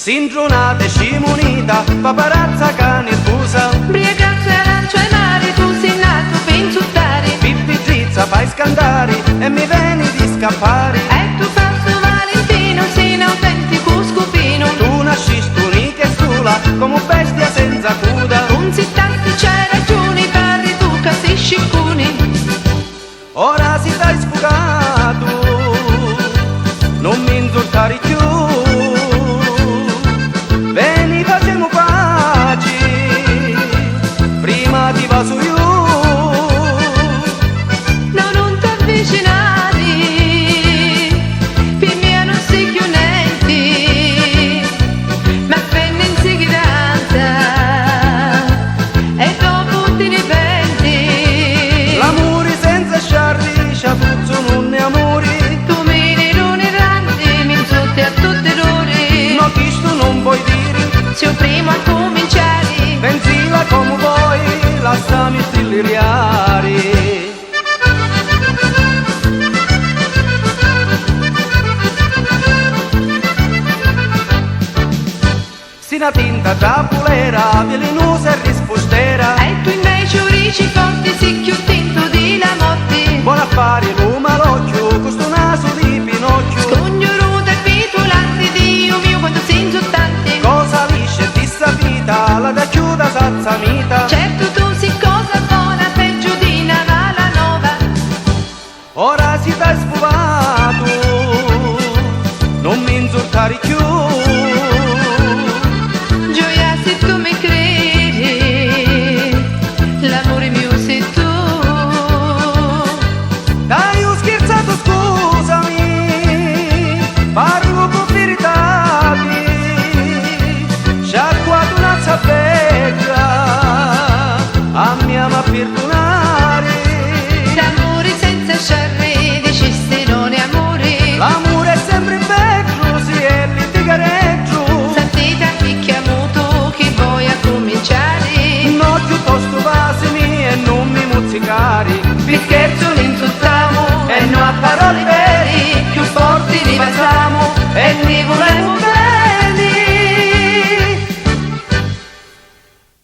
Sindronate scimunita, paparazza cane fusa. Briagazzo e arancio e mare, tu sei nato per insultare. Pippi drizza, fai scandari e mi veni di scappare. E tu falso Valentino, sei un autentico scupino. Tu nascisti unica e sola, come un bestia senza coda. Non si tanti c'hai ragioni, parli tu che sei sciccuni. Ora si stai sfugato, non mi insultare più. Veni facciamo pace, prima ti va su io. No, non ti avvicinare, per me non sei chiunenti, ma spende in sicurezza e dopo ti ripenti. L'amore senza sciarriscia, puzzo non è amore. Tu mi rironeranti, mi insulti a tutti i ori. No, questo non puoi dire. Se prima a cominciare, Pensila come vuoi, lasciami stilliriare. Si una tinta tabulera, velenosa e rispostera. e tu invece urici forti